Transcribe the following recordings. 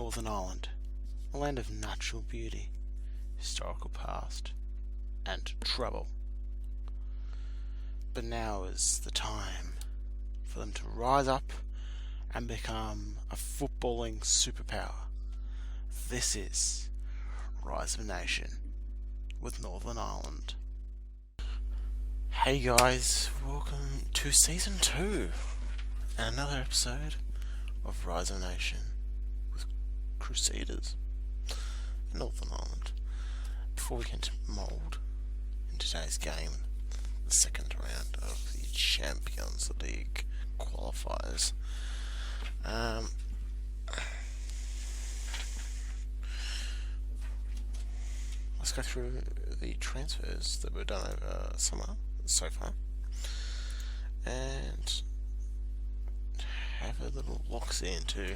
Northern Ireland, a land of natural beauty, historical past, and trouble. But now is the time for them to rise up and become a footballing superpower. This is Rise of a Nation with Northern Ireland. Hey guys, welcome to Season 2 and another episode of Rise of a Nation with Crusaders in Northern Ireland. Before we get into mould in today's game, the second round of the Champions League qualifiers, let's go through the transfers that were done over summer so far and have a little look into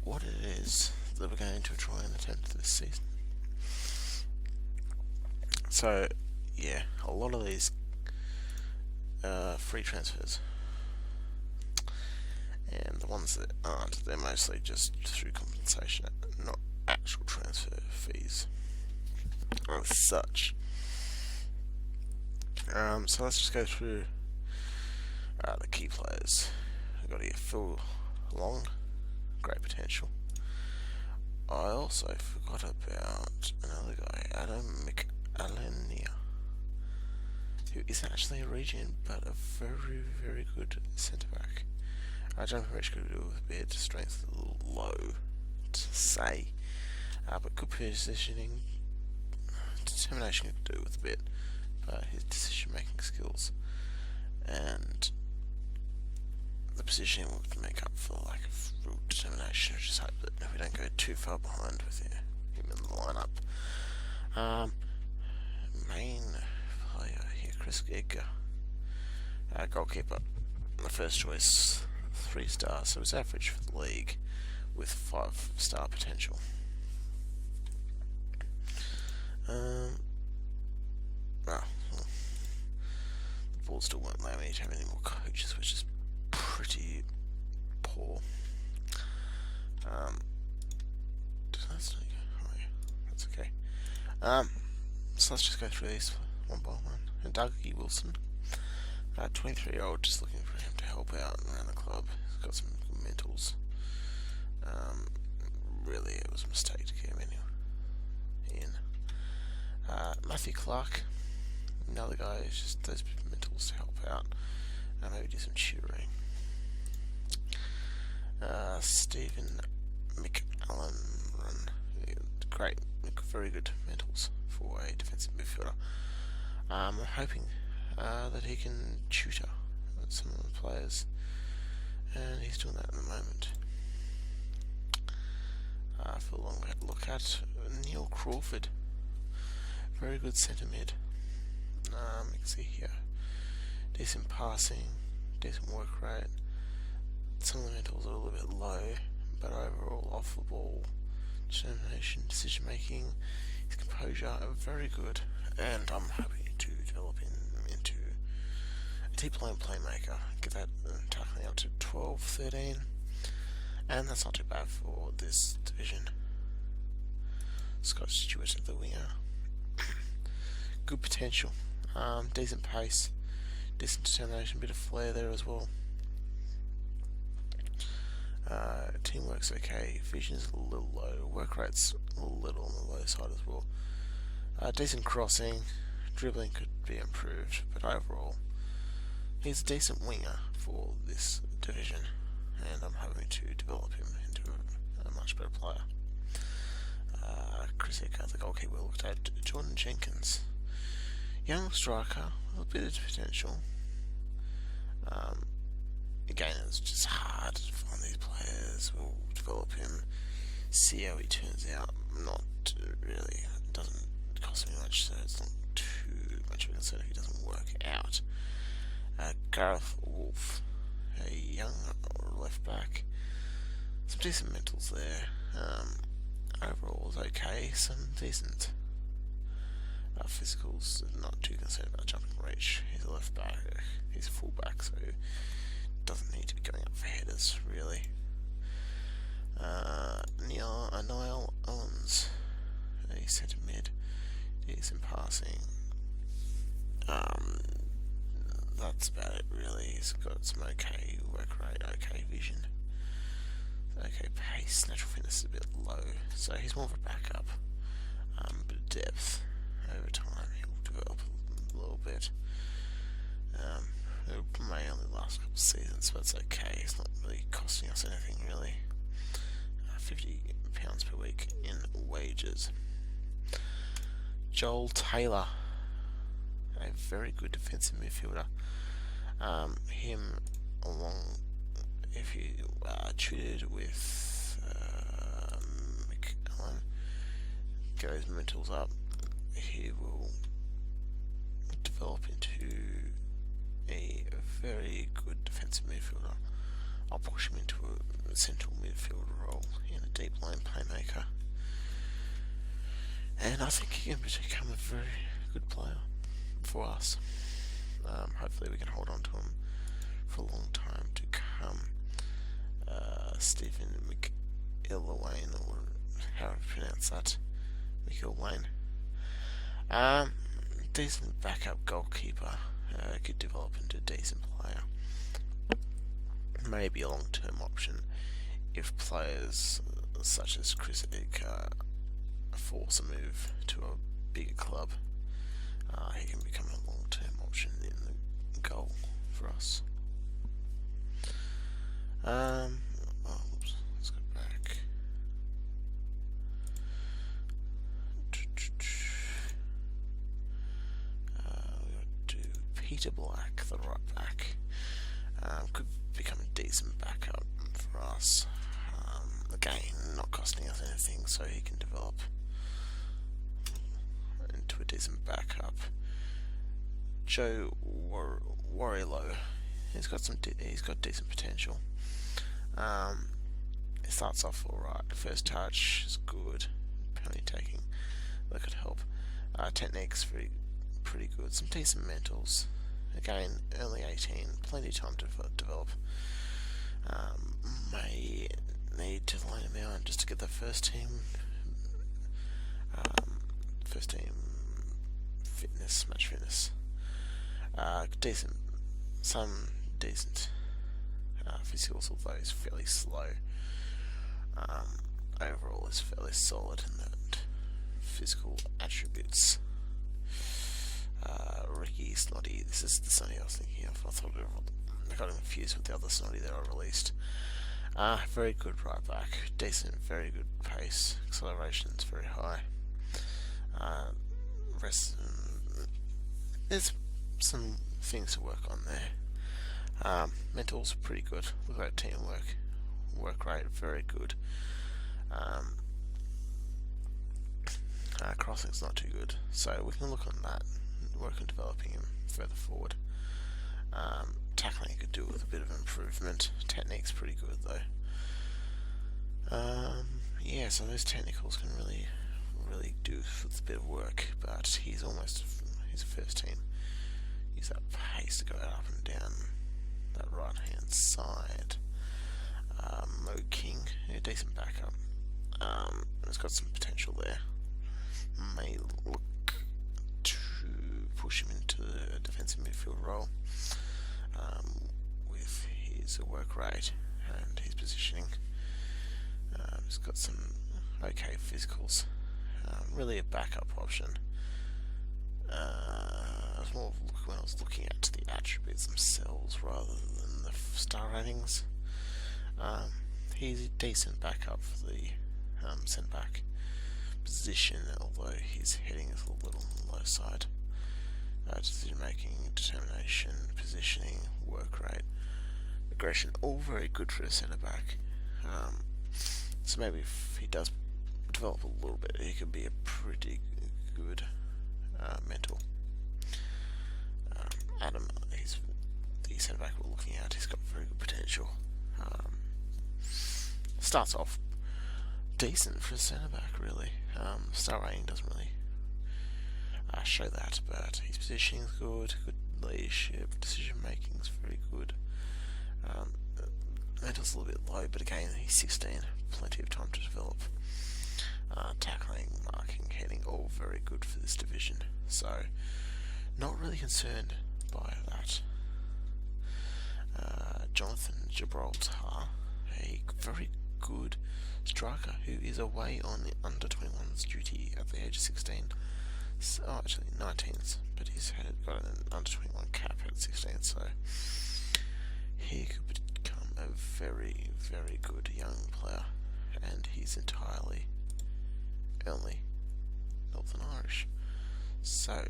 what it is that we're going to try and attempt this season. So yeah, a lot of these free transfers, and the ones that aren't, they're mostly just through compensation, not actual transfer fees as such. So let's just go through the key players. We've got here Phil Long, great potential. I also forgot about another guy, Adam McAlenia, who isn't actually a regen, but a very, very good centre back. Jumping reach could do with a bit, strength a little low to say, but good positioning, determination could do with a bit, but his decision making skills and the positioning would make up for the lack of real determination. I just hope that we don't go too far behind with him in the lineup. Main player here, Chris Edgar, goalkeeper, the first choice, 3 stars, so it's average for the league with 5-star potential. The board still won't allow me to have any more coaches, which is pretty poor. That's okay. So let's just go through these one by one. And Dougie Wilson, 23-year-old, just looking for him to help out around the club. He's got some mentals. Really, it was a mistake to get him in. Matthew Clark, another guy who's just those mentals to help out. Maybe do some tutoring. Stephen McAllen, great, very good mentals for a defensive midfielder. I'm hoping that he can tutor some of the players, and he's doing that at the moment. For a long look at Neil Crawford, very good centre mid. You can see here, decent passing, decent work rate. Some of the mentals are a little bit low, but overall off the ball, determination, decision making, his composure are very good, and I'm hoping to develop him into a deep line playmaker, get that tackling up to 12, 13, and that's not too bad for this division. Scott Stewart at the winger, good potential, decent pace, decent determination, bit of flair there as well. Teamwork's okay, vision's a little low, work rate's a little on the low side as well. Decent crossing, dribbling could be improved, but overall he's a decent winger for this division, and I'm hoping to develop him into a much better player. Chris Edgar, the goalkeeper, looked at Jordan Jenkins, young striker, a bit of potential. Again, it's just hard to find these players. We'll develop him, see how he turns out. Not really, it doesn't cost me much, so it's not too much of a concern if he doesn't work out. Gareth Wolf, a young left back, some decent mentals there. Overall is okay, some decent physicals, not too concerned about jumping reach. He's a left back, he's a full back, so doesn't need to be going up for headers really. decent passing. That's about it really. He's got some okay work rate, okay vision, okay pace. Natural fitness is a bit low, so he's more of a backup. Bit of depth over time. He'll develop a little bit. It may only last a couple of seasons, but it's okay. It's not really costing us anything really. £50 per week in wages. Joel Taylor, a very good defensive midfielder. Him along, if you tutored with McAllen, get those mentals up, he will develop into a very good defensive midfielder. I'll push him into a central midfield role in a deep line playmaker, and I think he can become a very good player for us. Hopefully we can hold on to him for a long time to come. Stephen McIlwain, or how do you pronounce that? McIlwain. Decent backup goalkeeper. Could develop into a decent player. Maybe a long-term option if players such as Chris Egg force a move to a bigger club. He can become a long-term option in the goal for us. Let's go back. We got to Peter Black, the right back. Could become a decent backup for us. Again, not costing us anything, so he can develop into a decent backup. Joe Warrilow, he's got decent potential. It starts off alright. First touch is good. Penalty taking, that could help. Technique's pretty good. Some decent mentals. Again, only 18, plenty of time to develop. May need to line him out just to get the first team match fitness. Some decent physicals, although he's fairly slow. Overall is fairly solid in that physical attributes. Ricky Snoddy, this is the Snoddy I was thinking of. I got him confused with the other Snoddy that I released. Very good right back, decent, very good pace, acceleration's very high. There's some things to work on there. Mental's pretty good. Look at that teamwork, work rate very good. Crossing's not too good, so we can look on that, work on developing him further forward. Tackling could do with a bit of improvement. Technique's pretty good though. Yeah, so those technicals can really do with a bit of work, but he's a first team. Use that pace to go up and down that right hand side. Mo King, a decent backup. It's got some potential there. May look to push him into a defensive midfield role with his work rate and his positioning. He's got some okay physicals. Really a backup option. I was more when I was looking at the attributes themselves rather than the star ratings. He's a decent backup for the centre back position, although his heading is a little on the low side. Decision making, determination, positioning, work rate, aggression, all very good for a centre back. So maybe if he does develop a little bit, he could be a pretty good mental. Adam, he's the centre back we're looking at. He's got very good potential. Starts off decent for a centre back, really. Star rating doesn't really show that, but his positioning's good leadership, decision making's very good. Mental's a little bit low, but again, he's 16, plenty of time to develop. tackling, marking, heading, all very good for this division. So, not really concerned by that. Jonathan Gibraltar, a very good striker who is away on the under-21s duty at the age of 16. So, actually 19s, but he's got an under-21 cap at 16, so he could become a very, very good young player, and he's entirely only Northern Irish. So,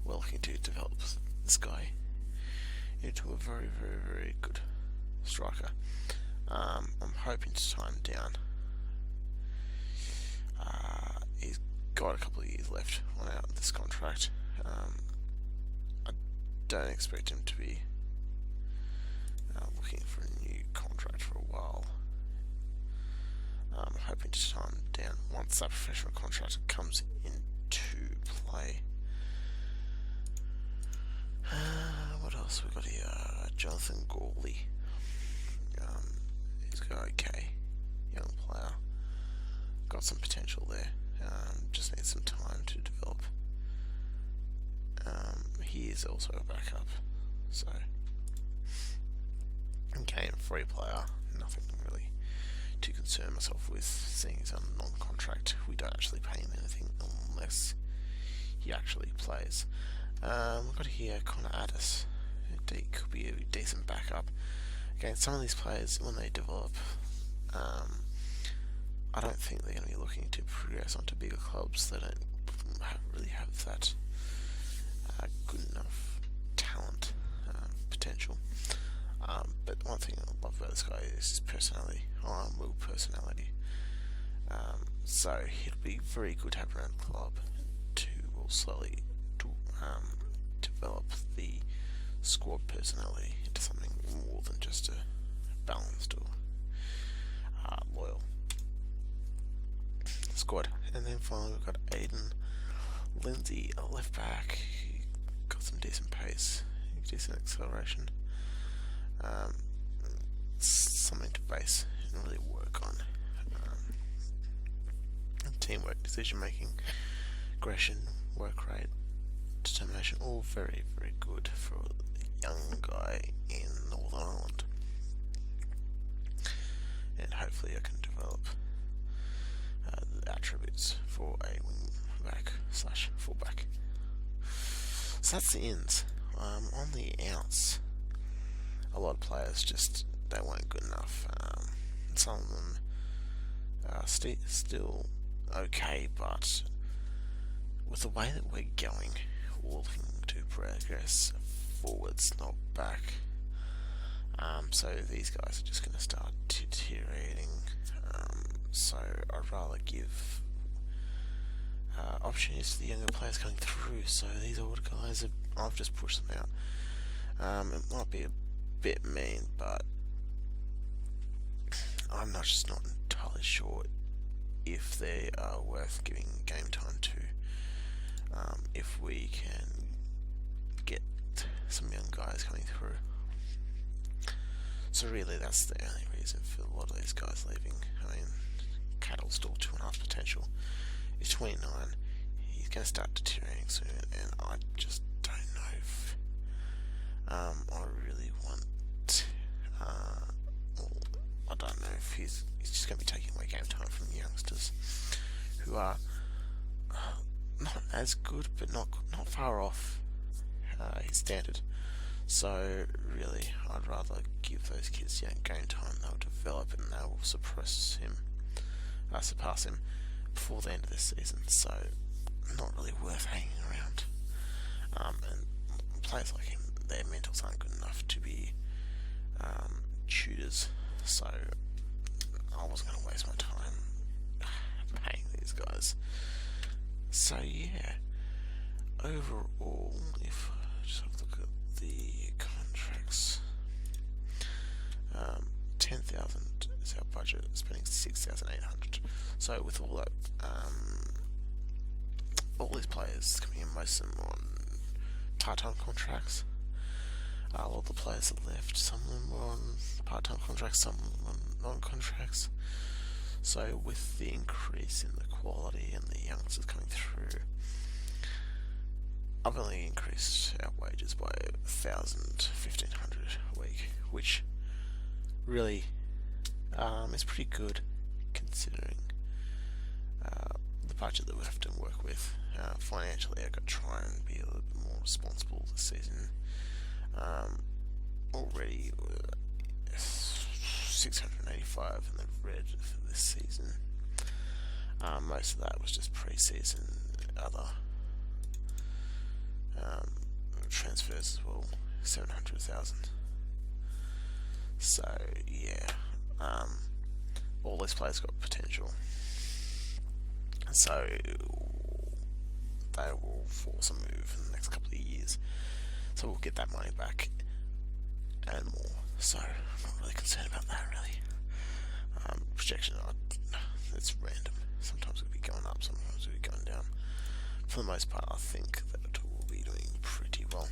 we're looking to develop this guy into a very, very, very good striker. I'm hoping to tie him down. He's got a couple of years left on out this contract. I don't expect him to be looking for a new contract for a while. I'm hoping to tie him down once that professional contract comes into play. What else we got here? Jonathan Gawley. He's got okay, young player. Got some potential there. Just needs some time to develop. He is also a backup, so okay, free player. Nothing really to concern myself with, seeing he's on non-contract. We don't actually pay him anything unless he actually plays. We've got here Connor Addis. He could be a decent backup. Again, some of these players, when they develop, I don't think they're going to be looking to progress onto bigger clubs. They don't really have that good enough talent potential. But one thing I love about this guy is his personality, real personality. So he'll be very good to have around the club to slowly develop the squad personality into something more than just a balanced or loyal squad. And then finally we've got Aidan Lindsay, a left back. He got some decent pace, decent acceleration, something to base and really work on. Teamwork, decision making, aggression, work rate, determination, all very, very good for a young guy in Northern Ireland. And hopefully I can develop the attributes for a wing back / fullback. So that's the ins. On the outs, a lot of players just they weren't good enough. Some of them are still okay, but with the way that we're going, we're looking to progress forwards, not back. So these guys are just going to start deteriorating. So I'd rather give opportunities to the younger players coming through. So these older guys, I've just pushed them out. It might be a bit mean, but I'm just not entirely sure if they are worth giving game time to. If we can get some young guys coming through. So really that's the only reason for a lot of these guys leaving. I mean, Cattle's still 2.5 potential. He's 29. He's going to start deteriorating soon, and I just don't know if I really want. I don't know if he's just going to be taking away game time from youngsters who are not as good, but not far off his standard. So really, I'd rather give those kids young game time. They'll develop and they will surpass him before the end of this season. So not really worth hanging around. And players like him, their mentals aren't good enough to be tutors. So I wasn't going to waste my time paying these guys. So yeah, overall, if I just have a look at the contracts, 10,000 is our budget, spending 6,800. So with all that, all these players coming in, most of them on part-time contracts. A lot of the players that left, some of them were on part-time contracts, some of them on non-contracts. So with the increase in the quality and the youngsters coming through, I've only increased our wages by 1,000, 1,500 a week, which really is pretty good considering the budget that we have to work with. Financially, I've got to try and be a little bit more responsible this season. Already 685 in the red for this season. Most of that was just pre-season, other transfers as well, 700,000. So yeah, all these players got potential, so they will force a move in the next couple of years. So we'll get that money back and more. So I'm not really concerned about that really. Projection, it's random. Sometimes it'll be going up, sometimes it'll be going down. For the most part, I think that it will be doing pretty well.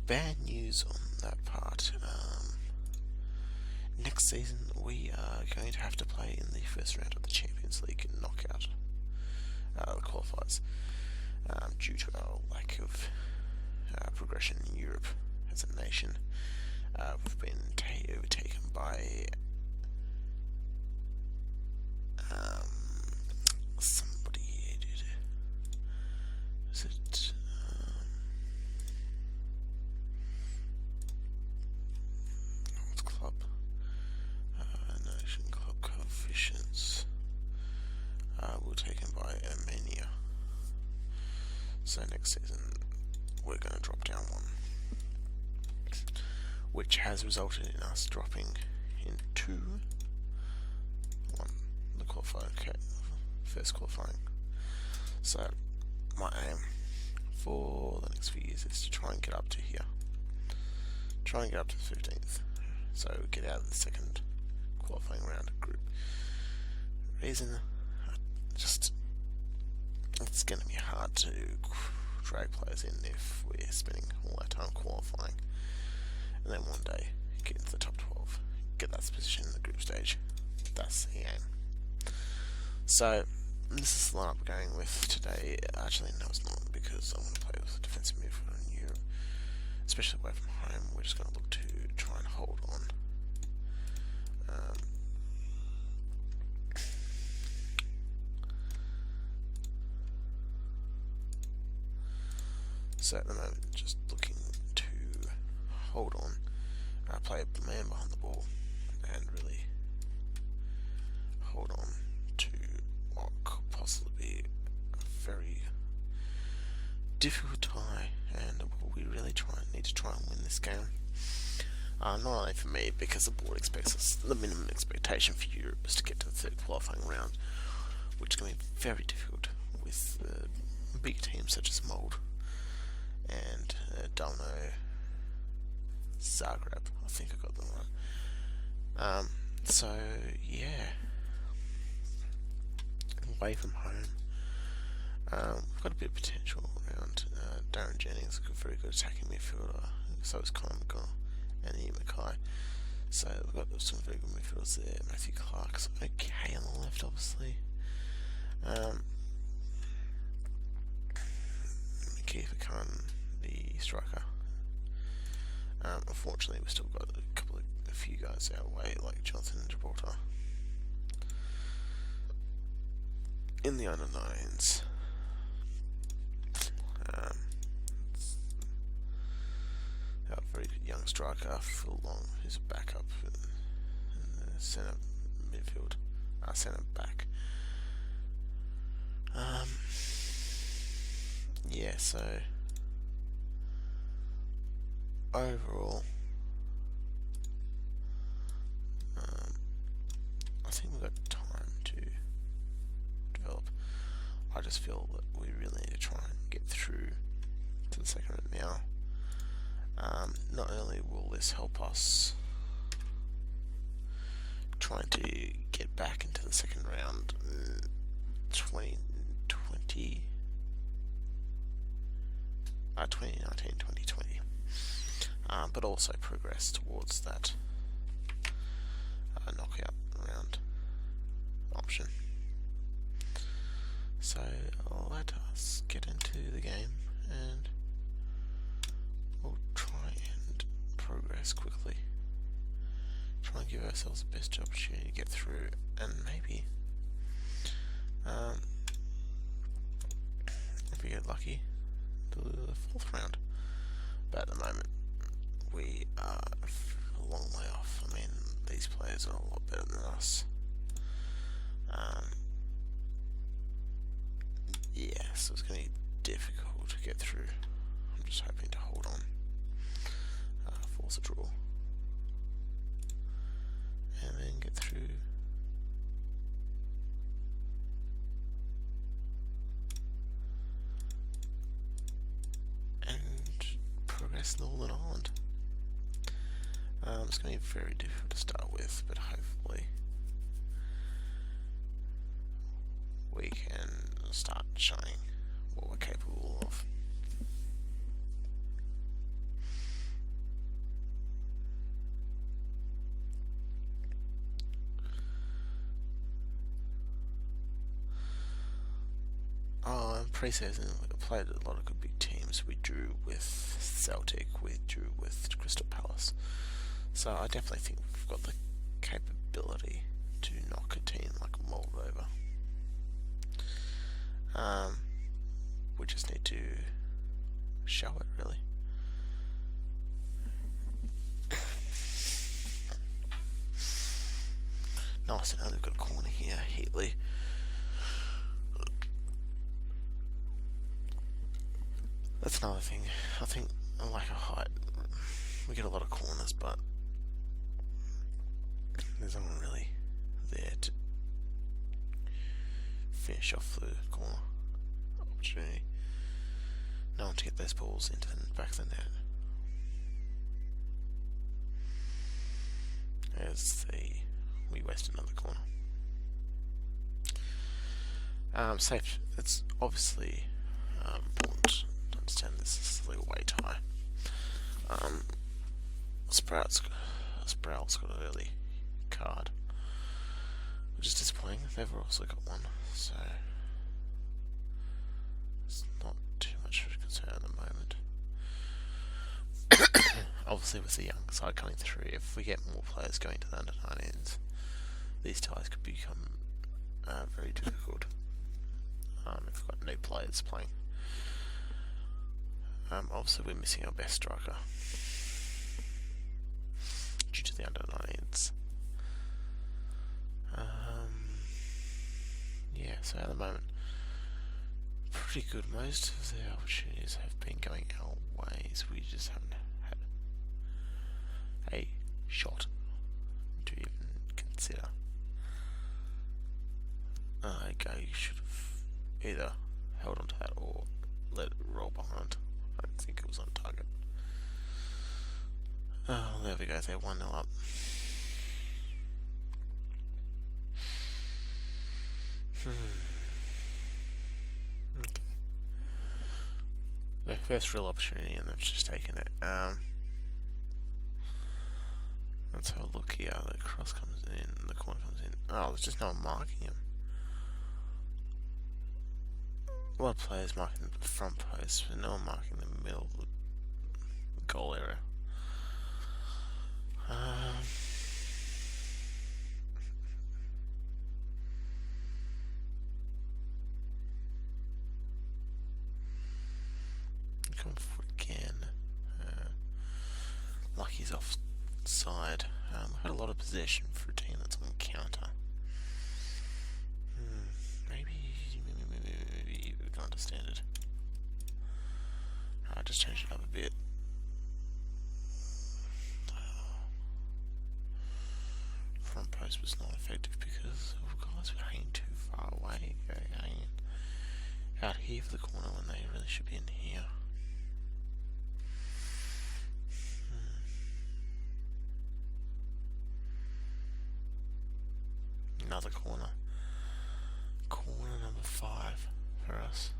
Bad news on that part. Next season we are going to have to play in the first round of the Champions League knockout, the qualifiers, due to our lack of progression in Europe as a nation. We've been overtaken by somebody here, dude. Is it what's club? Nation club coefficients. We're taken by Armenia. So next season we're going to drop down one, which has resulted in us dropping into the qualifying, first qualifying. So my aim for the next few years is to try and get up to here, try and get up to the 15th, so get out of the second qualifying round group. Reason, just it's going to be hard to drag players in if we're spending all our time qualifying, and then one day get into the top 12, get that position in the group stage. That's the aim. So this is the lineup we're going with today. Actually, no, it's not, because I want to play with a defensive midfielder in Europe, especially away from home. We're just going to look to try and hold on. So at the moment, just looking to hold on, play a man behind the ball, and really hold on to what could possibly be a very difficult tie, and we really need to try and win this game. Not only for me, because the board expects us, the minimum expectation for Europe is to get to the third qualifying round, which is going to be very difficult with big teams such as Mold and Dino Zagreb. I think I got them right. So yeah, away from home, we've got a bit of potential around. Darren Jennings, a very good attacking midfielder. So is Connor McGraw and Ian Mackay. So we've got some very good midfielders there. Matthew Clark's okay on the left, obviously. Keith Khan, the striker. Unfortunately, we've still got a few guys our way, like Johnson and Gibraltar. In the under 9s, our very young striker, Phil Long, who's a backup in the centre midfield, centre back. Yeah, so overall, I think we've got time to develop. I just feel that we really need to try and get through to the second round now. Not only will this help us trying to get back into the second round 2019-2020, but also progress towards that knockout round. the game, and we'll try and progress quickly. Try and give ourselves the best opportunity to get through, and maybe if we get lucky, to the 4th round. But at the moment, we are a long way off. I mean, these players are a lot better than us. Yeah, so it's going to be difficult to get through. I'm just hoping to hold on, force a draw, and then get through. And progress Northern Ireland. It's going to be very difficult to start with, but hopefully we can start showing what we're capable of. Pre-season, we played a lot of good big teams. We drew with Celtic, we drew with Crystal Palace. So I definitely think we've got the capability to knock a team like Moldova. We just need to show it, really. Nice, and they've got a corner here, Heatley. That's another thing. I think I like a height. We get a lot of corners, but there's no one really there to finish off the corner opportunity. No one to get those balls into the back of the net. We waste another corner. Safe. It's obviously important to understand this is a legal weight high. Sprout's got an early card, which is disappointing. They've also got one, so it's not too much of a concern at the moment. Obviously, with the young side coming through, if we get more players going to the under-19s, these ties could become very difficult. If we've got no players playing. Obviously, we're missing our best striker due to the under-19s. Yeah, so at the moment, pretty good. Most of the opportunities have been going our ways. We just haven't had a shot to even consider. Okay, you should have either held on to that or let it roll behind. I don't think it was on target. Oh, there we go, they're 1-0 up. Okay. Their first real opportunity and they've just taken it. Let's have a look here. The cross comes in, the corner comes in. Oh, there's just no one marking him. A lot of players marking the front post, but no one marking the middle of the goal area. Come forward again. Lucky's offside. Had a lot of possession for a team that's on counter. Maybe we can understand it. I just changed it up a bit. Front post was not effective because guys were hanging too far away. Hanging out here for the corner when they really should be in here. Another corner. Corner number 5 for us.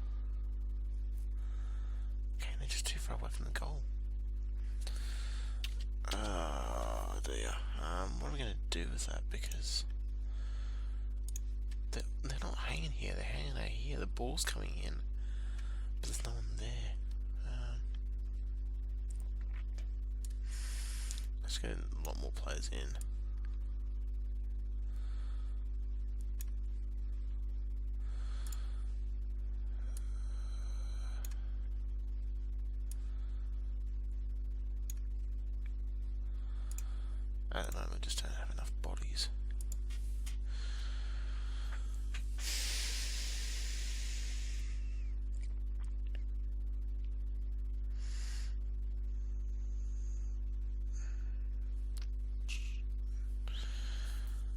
Okay, they're just too far away from the goal. Oh dear. What are we going to do with that? Because they're not hanging here, they're hanging out here. The ball's coming in There's no one there. Let's get a lot more players in. At the moment, just don't have enough bodies.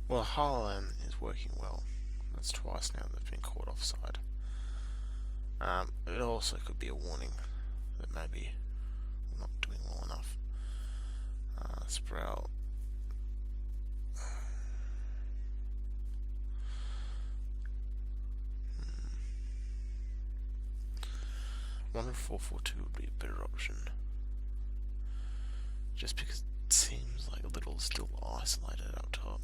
Well, Harlan is working well. That's twice now they've been caught offside. It also could be a warning that maybe we're not doing well enough. Sprout. I wonder if 4-4-2 would be a better option. Just because it seems like Little is still isolated up top.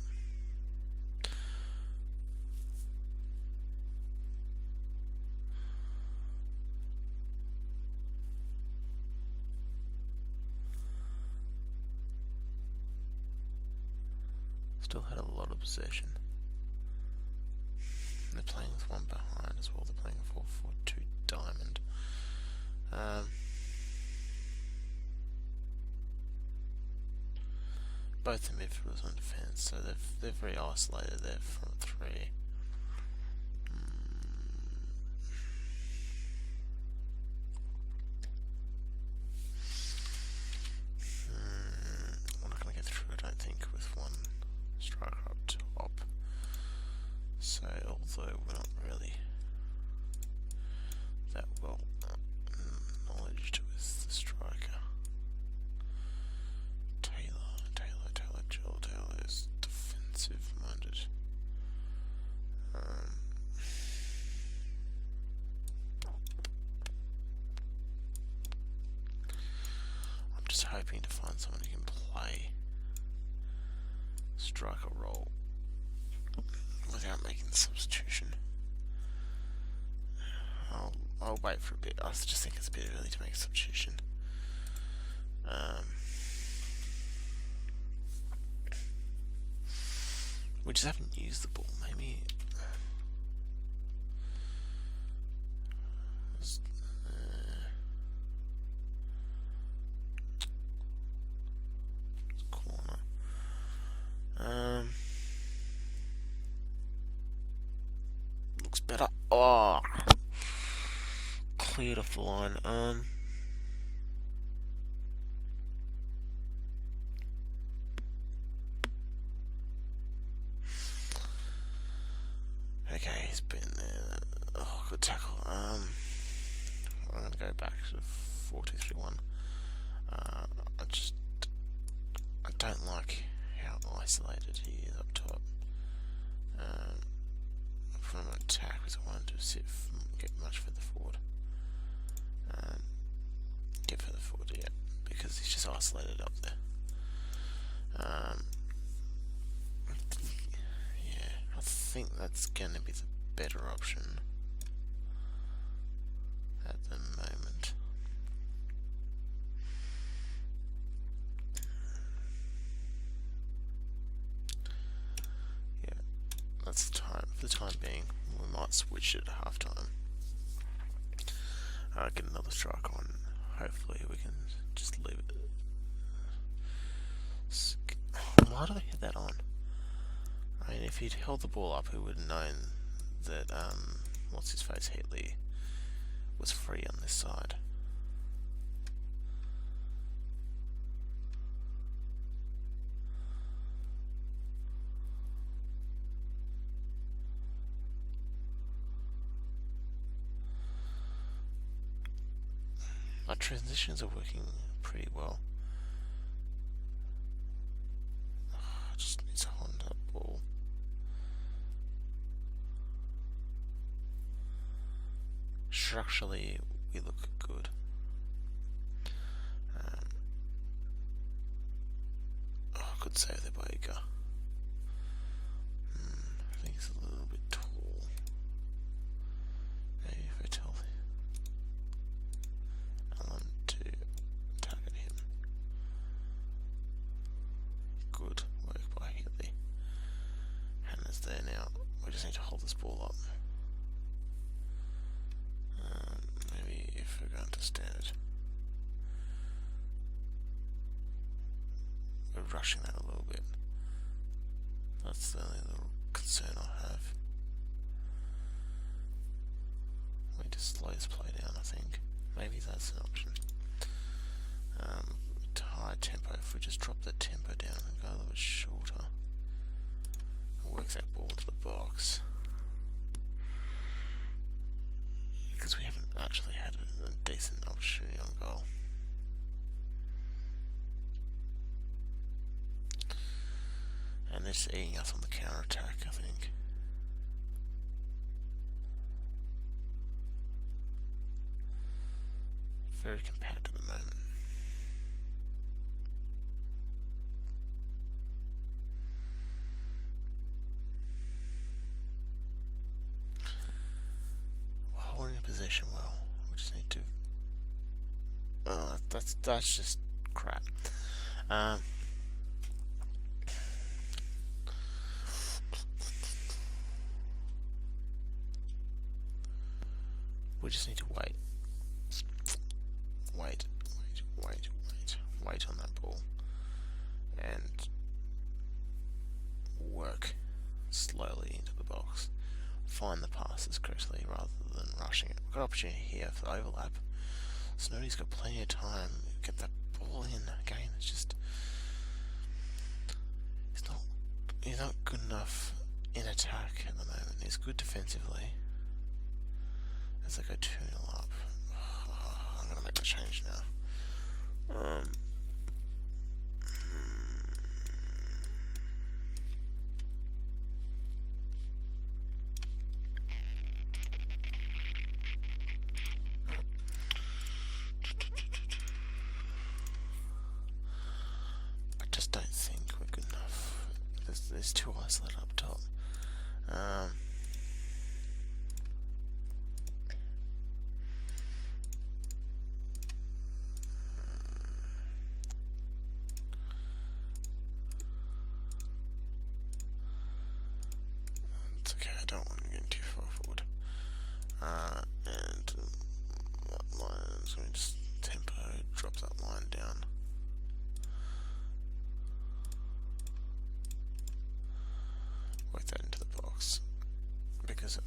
Still had a lot of possession. They're playing with one behind as well. They're playing a 4-4-2 diamond. Both the midfielders on defence, so they're very isolated there from three. We're not going to get through, I don't think, with one striker up top. So, although we're not really that well knowledged with the striker. Taylor is defensive minded. I'm just hoping to find someone who can play striker role without making the substitution. I'll wait for a bit. I just think it's a bit early to make a substitution. We just haven't used the ball. Maybe corner. Looks better. Oh, cleared off the line. Okay, he's been there. Oh, good tackle. I'm gonna go back to 4-2-3-1. I don't like how isolated he is up top. From an attack, because I wanted to get much further forward. Get further forward, yeah, because he's just isolated up there. I think that's going to be the better option at the moment. Yeah, that's the time. For the time being, we might switch it at half time. Get another strike on. Hopefully, we can just leave it. Why do they have that on? I mean, if he'd held the ball up, he would have known that, what's his face, Heatley, was free on this side. My transitions are working pretty well. I just need to hold that ball. Structurally, we look good. Could save the Baker. I think it's a little bit tall. Maybe if I tell there now. We just need to hold this ball up. Maybe if we're going to standard. We're rushing that a little bit. That's the only little concern I have. We need to slow this play down, I think. Maybe that's an option. High tempo, if we just drop the tempo down and go a little bit shorter. Work that ball into the box. Because we haven't actually had a decent opportunity on goal. And they're just eating us on the counter attack, I think. Very compact at the moment. We're holding a position well. We just need to. That's just crap. We just need to wait. Wait on that ball and work slowly into the box. Find the passes correctly rather than rushing it. We've got an opportunity here for overlap. Snowdy's got plenty of time to get that ball in. Again, it's just he's not good enough in attack at the moment. He's good defensively. As I go 2-0 up. I'm gonna make the change now. I just don't think we're good enough. There's too isolated up top. It's okay, I don't want to get too far forward. And that line is going to just tempo, drop that line down. Work that into the box. Because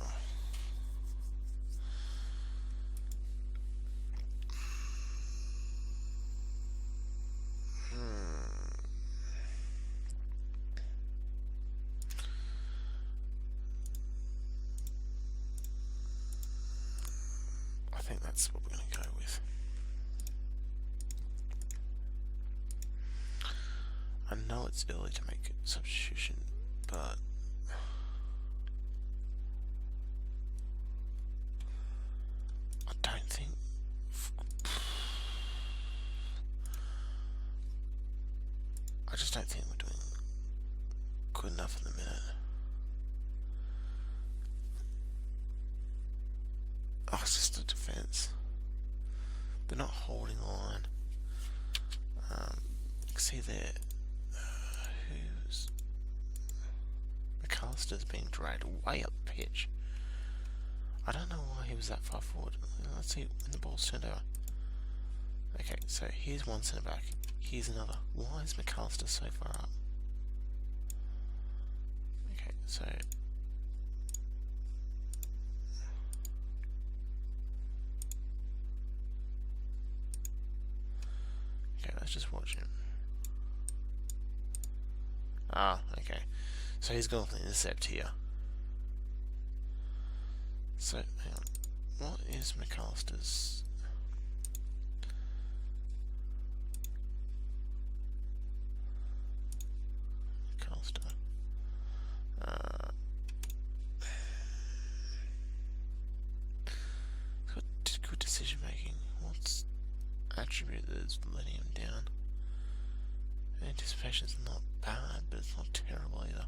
I think that's what we're going to go with. I know it's early to make a substitution, but I don't think I just don't think we're doing good enough in the minute. Oh, it's just the defense. They're not holding the line. You can see there, who's McAllister's being dragged way up the pitch. I don't know why he was that far forward. Let's see when the ball's turned over. Okay, so here's one centre back. Here's another. Why is McAllister so far up? Okay, so okay, let's just watch him. Ah, okay. So he's gone for the intercept here. So, hang on. What is McAllister's? McAllister. Good decision making. What's attribute that is letting him down? Anticipation's not bad, but it's not terrible either.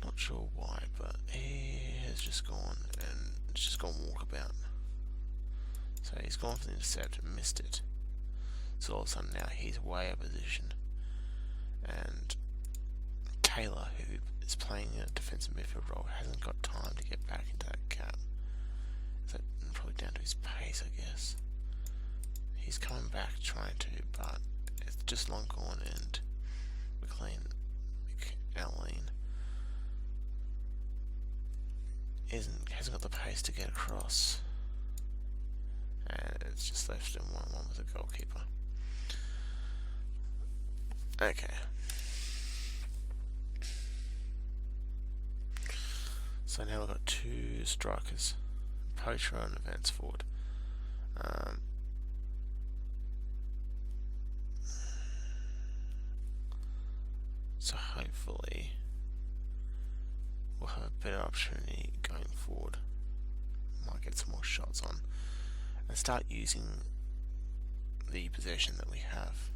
Not sure why, but he has just gone and it's just gone walkabout. So he's gone for the intercept and missed it. So all of a sudden now he's way out of position. And Taylor, who is playing a defensive midfield role, hasn't got time to get back into that gap. Is that probably down to his pace, I guess? He's coming back trying to, but it's just long gone, and McLean hasn't got the pace to get across, and it's just left him 1-1 with the goalkeeper. Okay. So now we've got two strikers, Poacher and Advance Forward. So hopefully we'll have a better opportunity going forward. Might get some more shots on and start using the possession that we have,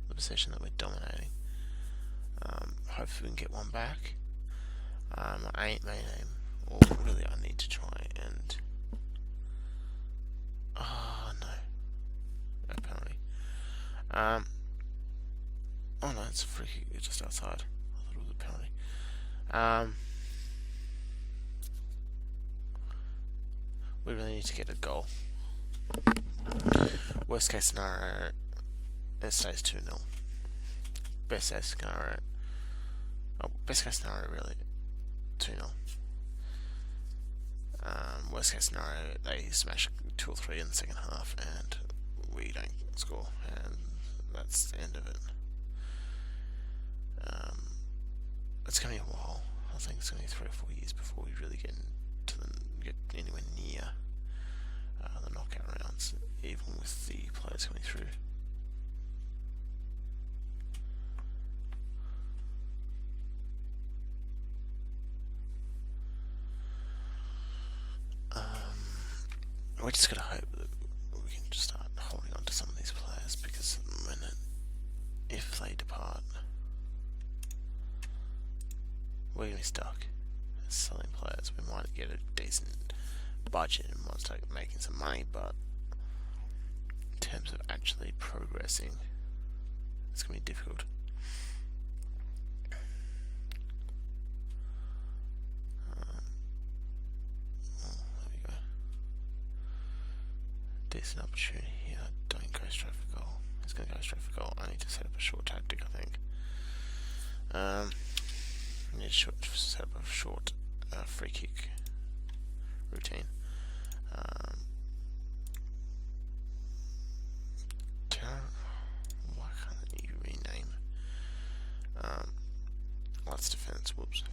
the possession that we're dominating. Hopefully we can get one back. My main aim, or really I need to try and... Oh no, no penalty. Oh no, it's a free kick, it's just outside. I thought it was a penalty. We really need to get a goal. Worst case scenario, it stays 2-0. Best case scenario, best case scenario really, 2-0. Worst case scenario, they smash 2 or 3 in the second half and we don't score, and that's the end of it. It's going to be a while. I think it's going to be 3 or 4 years before we really get anywhere near the knockout rounds, even with the players coming through. We're just going to hope that we can just start holding on to some of these players, because at the minute, if they depart, we're going to be stuck as selling players. We might get a decent budget and might start making some money, but in terms of actually progressing, it's going to be difficult. Decent opportunity here. Don't go straight for goal. It's going to go straight for goal. I need to set up a short tactic, I think. I need to set up a short free kick routine. Why can't you rename? Let's defense. Whoops.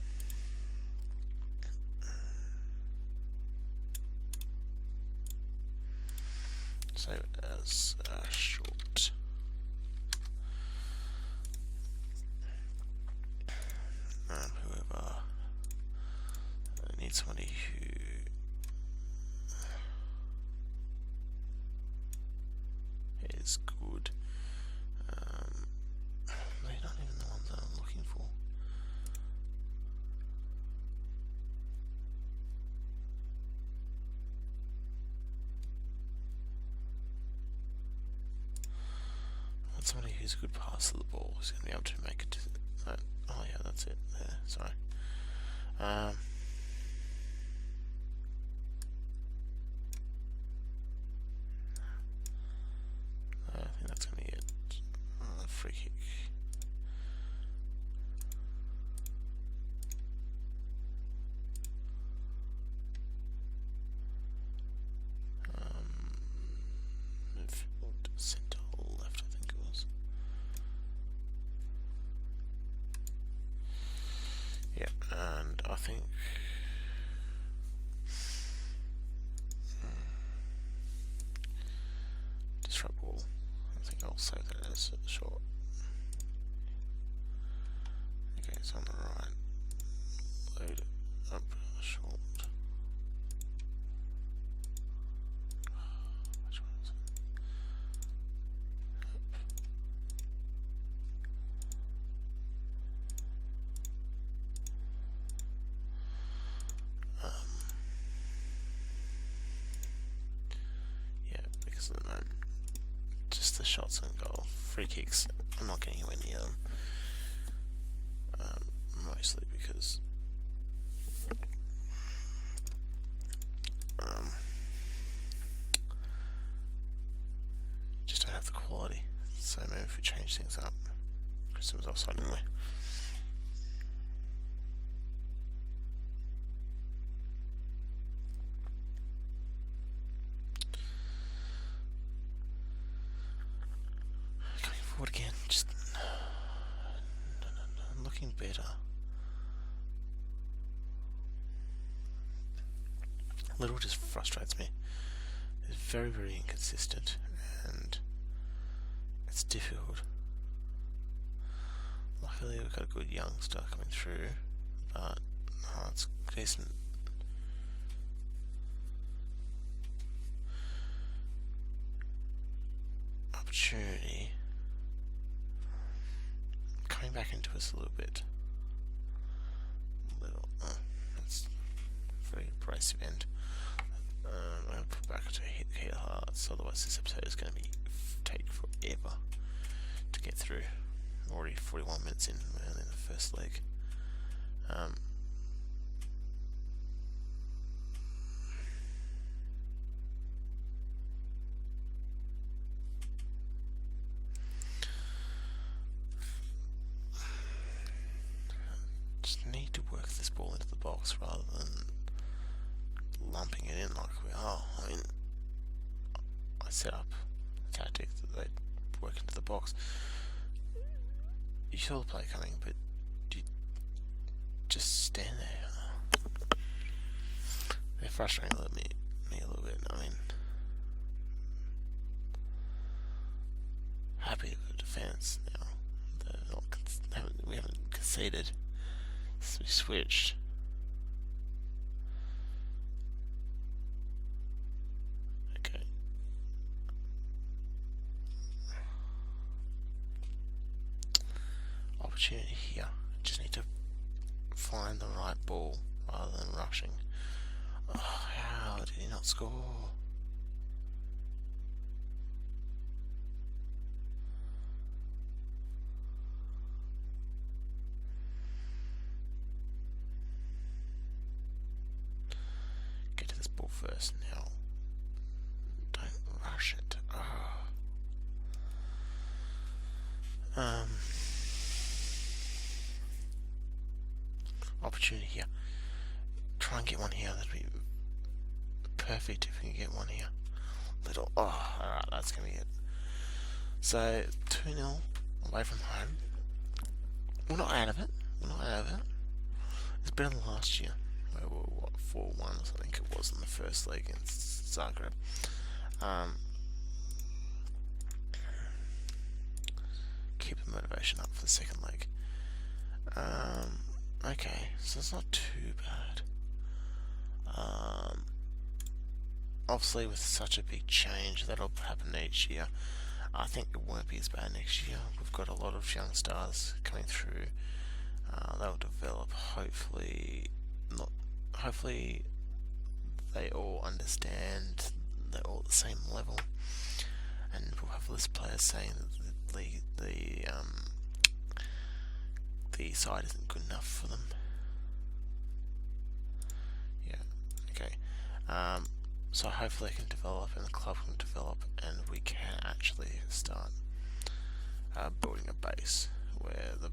Save it as short. Whoever I need somebody who is good. They're not even the ones that I'm looking for. Somebody who's a good passer of the ball, who's going to be able to make it. Oh yeah, that's it. There, sorry. I think that's going to get a free kick. Midfield, centre, left, I think it was. Yeah, and I think disrupt ball. I think I'll save that as short. Okay, it's on the right. Load it up short. Which one is it? Yeah, because at the moment, just the shots on goal, free kicks, I'm not getting anywhere near them. Mostly because because just don't have the quality. So maybe if we change things up, Kristen was offside anyway. Going forward again, just looking better. Little just frustrates me. It's very, very inconsistent, and it's difficult. Luckily we've got a good youngster coming through, but it's decent. Opportunity coming back into us a little bit. That's a very abrasive end. I'm going to put back to hit hearts, otherwise this episode is going to take forever to get through. Already 41 minutes in the first leg. Just need to work this ball into the box rather than lumping it in like we are. I mean, I set up a tactic that they work into the box. You saw the play coming, but you just stand there. They're frustrating me a little bit. I mean, happy with the defense now. They're not we haven't conceded. So we switched. Okay. Opportunity here. Just need to find the right ball rather than rushing. Oh, how did he not score? Get to this ball first now. Don't rush it. Opportunity here. Try and get one here. That'd be perfect if we can get one here. Little. Alright, that's gonna be it. So 2-0 away from home. We're not out of it. It's better than last year. Where we were, what, 4-1 I think it was in the first leg against Zagreb. Keep the motivation up for the second leg. Okay, so it's not too bad. Obviously with such a big change that'll happen each year, I think it won't be as bad next year. We've got a lot of young stars coming through. They'll develop, hopefully they all understand they're all at the same level, and we'll have less players saying that the side isn't good enough for them. Yeah, okay. So hopefully they can develop and the club can develop and we can actually start building a base where we'll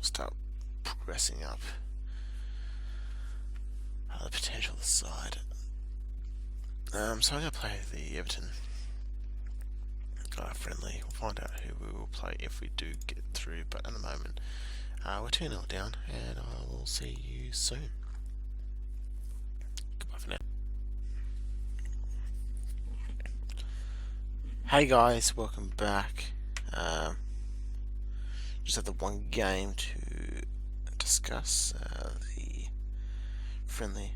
start progressing up the potential of the side. So I'm going to play the Everton friendly. We'll find out who we will play if we do get through, but at the moment we're 2-0 down, and I will see you soon. Goodbye for now. Hey guys, welcome back. Just had the one game to discuss, the friendly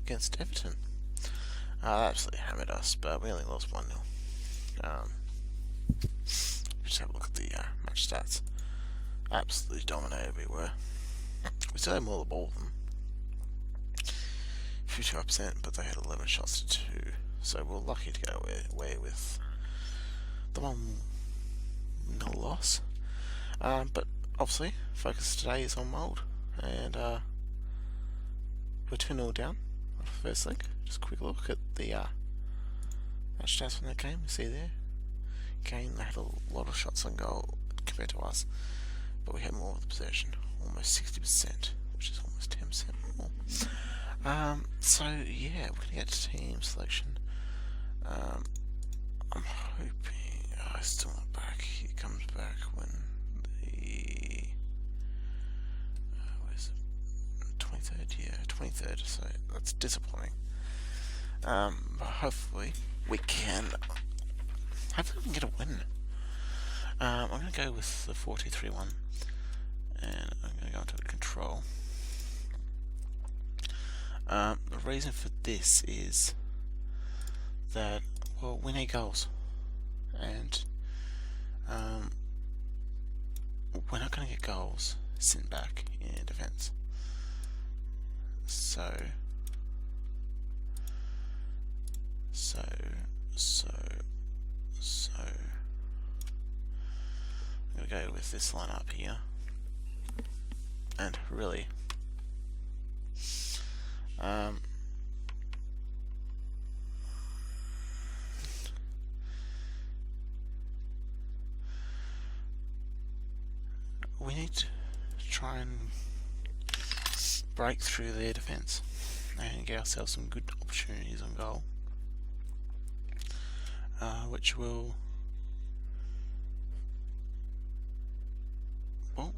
against Everton. They absolutely hammered us, but we only lost 1-0. Just have a look at the match stats. Absolutely dominated we were. We still had more of the ball than 55%, but they had 11 shots to 2. So we're lucky to go away with the 1-0 loss. But obviously, focus today is on mould. and we're 2-0 down on the first leg. Just a quick look at the match stats from that game. You see there, game they had a lot of shots on goal compared to us, but we had more of the possession, almost 60%, which is almost 10% more. So yeah, we're gonna get to team selection. I'm hoping he's still not back. He comes back when the where's it? 23rd, yeah, 23rd. So that's disappointing. But hopefully we can get a win. I'm gonna go with the 4-2-3-1, and I'm gonna go into control. The reason for this is that, well, we need goals, and we're not going to get goals sitting back in defence. So I'm going to go with this lineup here, and really we need to try and break through their defence and get ourselves some good opportunities on goal, which will, well,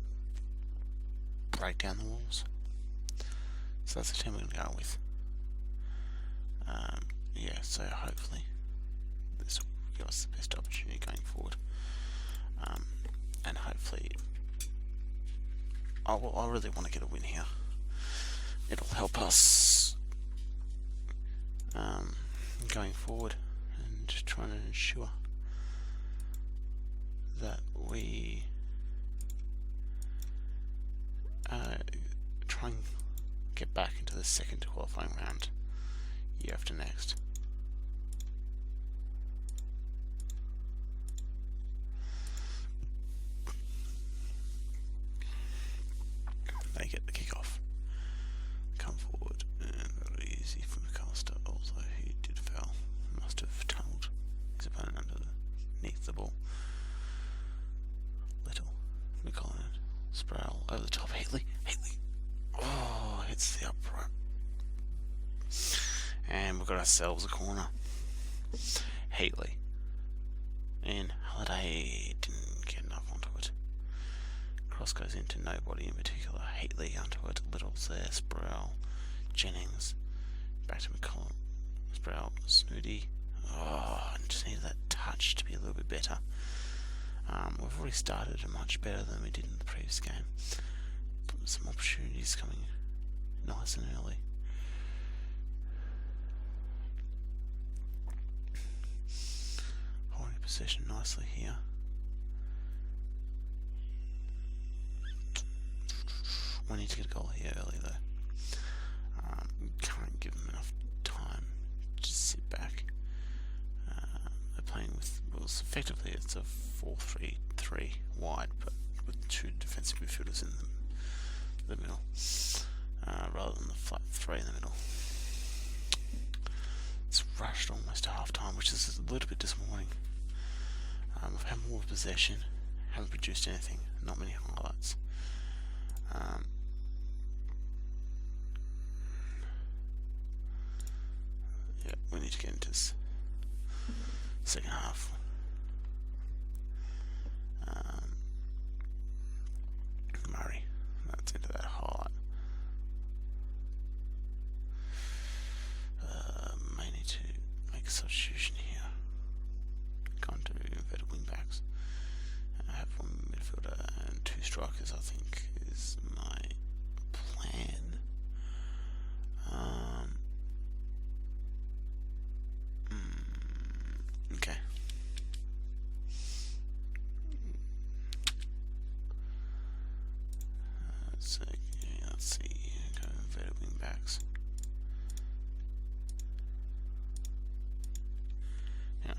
break down the walls. So that's the team we're going to go with. Yeah, so hopefully this will give us the best opportunity going forward. And hopefully, I really want to get a win here. It'll help us going forward and trying to ensure that we try and get back into the second qualifying round year after next. They get the kickoff, come forward, and that'll be easy for McAllister, although he did foul. Must have tunnelled his opponent underneath the ball. Little, McCollum, Sproul over the top, Heatley, oh, hits the upright. And we've got ourselves a corner. Heatley. And Halliday didn't get enough onto it. Cross goes into nobody in particular. Heatley onto it. Little's there. Sproul. Jennings. Back to McCollum. Sproul. Snoody. Oh, I just needed that touch to be a little bit better. We've already started much better than we did in the previous game. Some opportunities coming nice and early. Holding possession nicely here. We need to get a goal here early though. Can't give them enough time to sit back. They're playing with, well, effectively it's a 4-3-3 wide, but with two defensive midfielders in the middle, rather than the flat three in the middle. It's rushed almost to half time, which is a little bit disappointing. We've had more possession, haven't produced anything, not many highlights. Yeah, we need to get into this second half. Murray, that's into that highlight. May need to make a substitution here. Gone to inverted wing backs. I have one midfielder and two strikers, I think, is my plan. Okay. So, yeah, let's see. Go inverted wing backs. Yeah.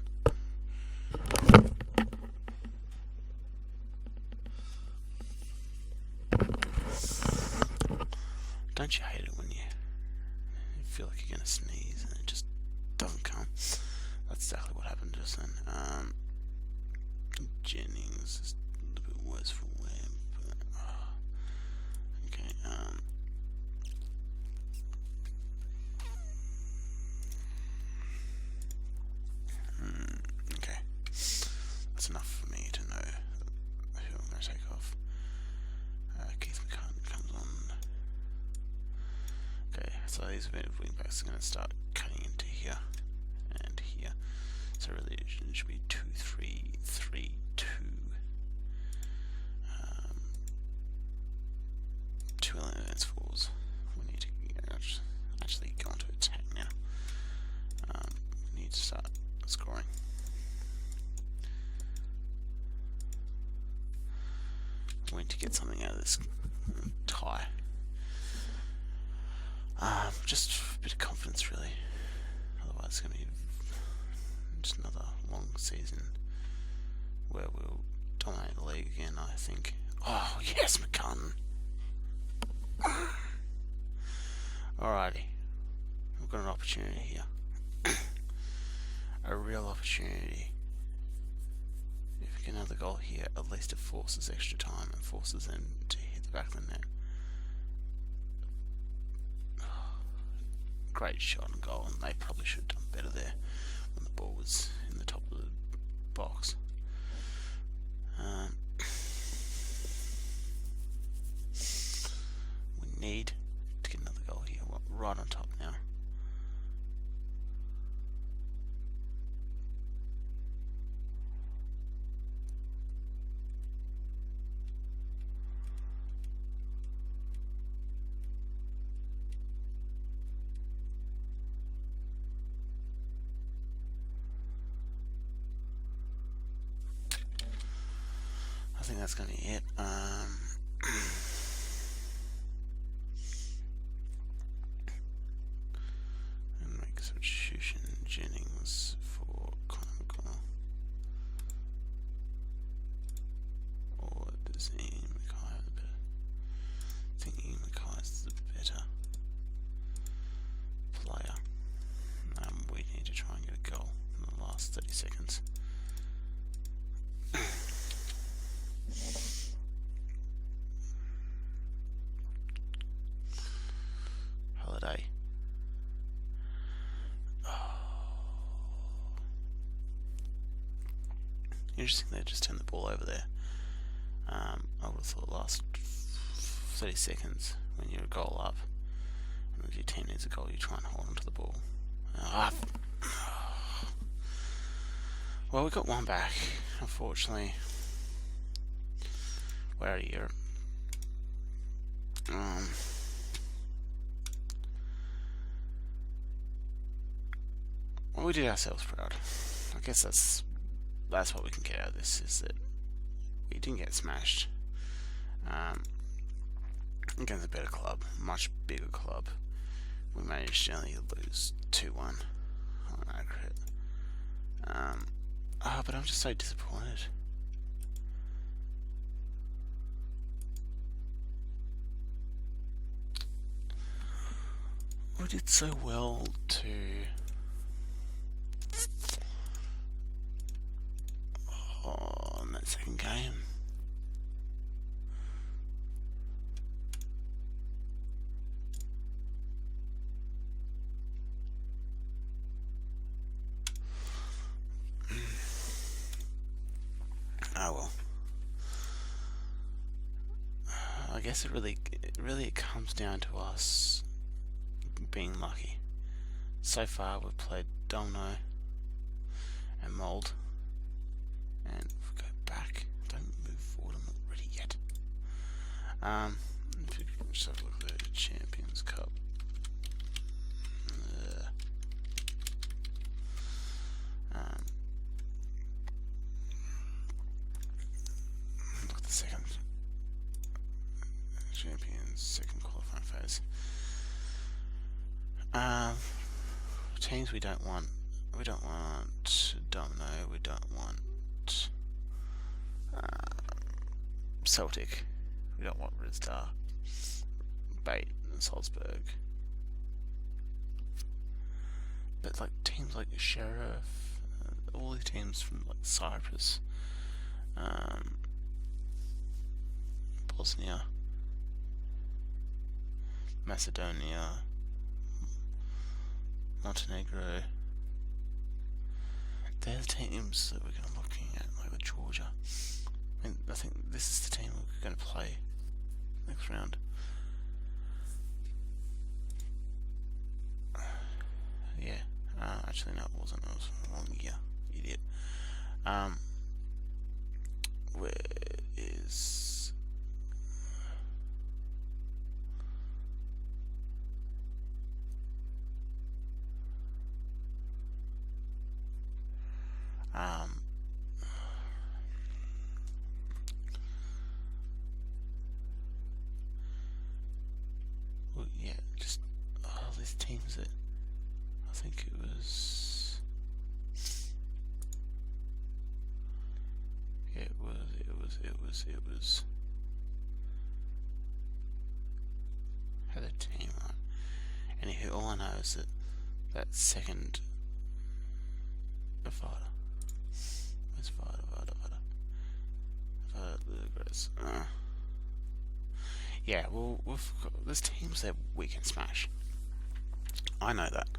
Don't you hate it when you feel like you're gonna sneeze and it just doesn't come? That's exactly what happened just then. Jennings is a little bit worse for wear, but okay. Okay, that's enough for me to know who I'm going to take off. Keith McCann comes on. Okay, so these wing backs are going to start cutting into here and here. So really it should be 2, 3, 3, 2. 2 elements falls. We need to actually go into attack now. We need to start scoring. We need to get something out of this tie. Just a bit of confidence, really. Otherwise, it's going to be just another long season where we'll dominate the league again, I think. Oh, yes, McCann! Alrighty. We've got an opportunity here. A real opportunity. If we get another goal here, at least it forces extra time and forces them to hit the back of the net. Great shot and goal, and they probably should have done better there when the ball was in the top of the box. We need to get another goal here, right on top now. I think that's going to be it. And make a substitution. Jennings for Connor McConnell. Or does Ian Mackay have the better? I think Ian Mackay is the better player. We need to try and get a goal in the last 30 seconds. Holiday. Interesting they just turned the ball over there. I would have thought the last 30 seconds when you're a goal up and if your team needs a goal you try and hold onto the ball. Well, we got one back, unfortunately. We're out of Europe. Well, we did ourselves proud. I guess that's what we can get out of this, is that we didn't get smashed. Against a better club, much bigger club. We managed to only lose 2-1 on aggregate. But I'm just so disappointed. We did so well to in that second game. Oh well. I guess it really comes down to us being lucky. So far we've played Domino and Mould, and if we go back, don't move forward, I'm not ready yet. If you just have a look at the Champions Cup. Look at the second Champions, second qualifying phase. Teams we don't want. We don't want Domino. We don't want Celtic. We don't want Red Star. Bait. Salzburg. But like teams like Sheriff, all the teams from like Cyprus, Bosnia, Macedonia, Montenegro. They're the teams that we're going to be looking at, like with Georgia. I mean, I think this is the team we're going to play next round. Yeah. Actually, no, it wasn't. It was the wrong year. Idiot. Where is... well, yeah, just all these teams that I think it was. It was. Had a team on. Anywho, all I know is that second. Vada. Where's Vada? Ludogorets. Yeah, well, there's teams that we can smash. I know that.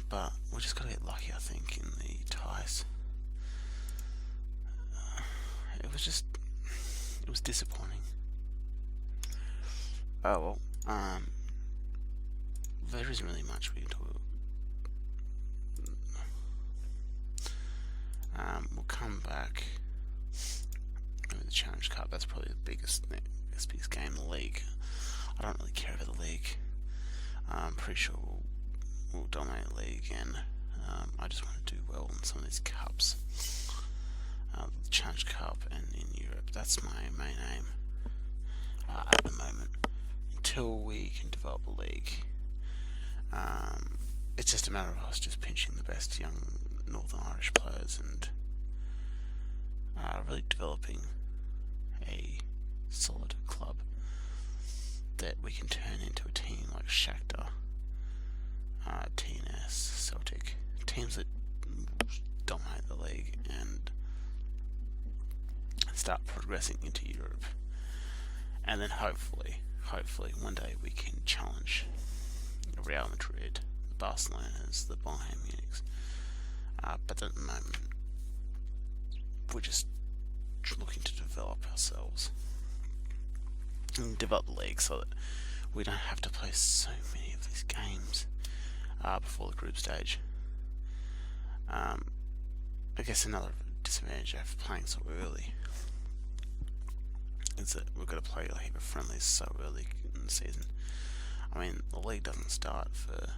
But we just gotta get lucky, I think, in the ties. It was disappointing. Oh well, there isn't really much we can talk about. We'll come back with the Challenge Cup. That's probably the biggest game in the league. I don't really care about the league. I'm pretty sure we'll dominate the league again. I just want to do well in some of these cups. The Challenge Cup and in Europe. That's my main aim at the moment. Until we can develop a league. It's just a matter of us just pinching the best young Northern Irish players and really developing a solid club that we can turn into a team like Shakhtar, TNS, Celtic, teams that dominate the league and start progressing into Europe. And then hopefully one day we can challenge Real Madrid, the Barcelonas, the Bayern Munichs. But at the moment, we're just looking to develop ourselves and develop the league so that we don't have to play so many of these games before the group stage. I guess another disadvantage of playing so early is that we've got to play a heap of friendlies so early in the season. I mean, the league doesn't start for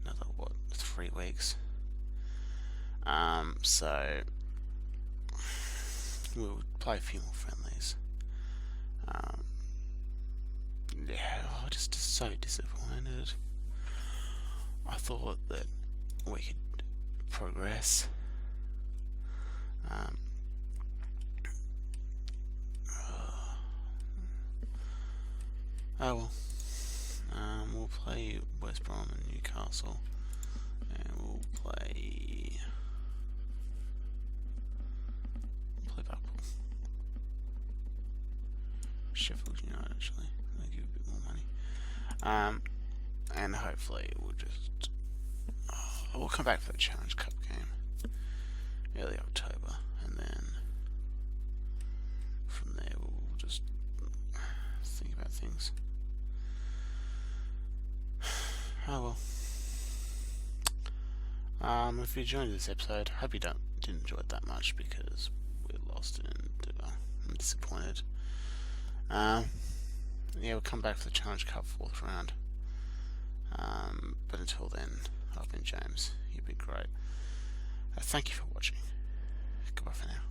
another 3 weeks. So we'll play a few more friendlies. Yeah, I'm just so disappointed. I thought that we could progress. Oh well. We'll play West Brom and Newcastle, and we'll play Blackpool. Sheffield United, actually. They'll give a bit more money. And hopefully we'll come back for the Challenge Cup game early October, and then from there we'll just think about things. Oh well. If you enjoyed this episode, I hope you didn't enjoy it that much because we lost and I'm disappointed. Yeah, we'll come back for the Challenge Cup 4th round. But until then, I've been James. You've been great. Thank you for watching. Goodbye for now.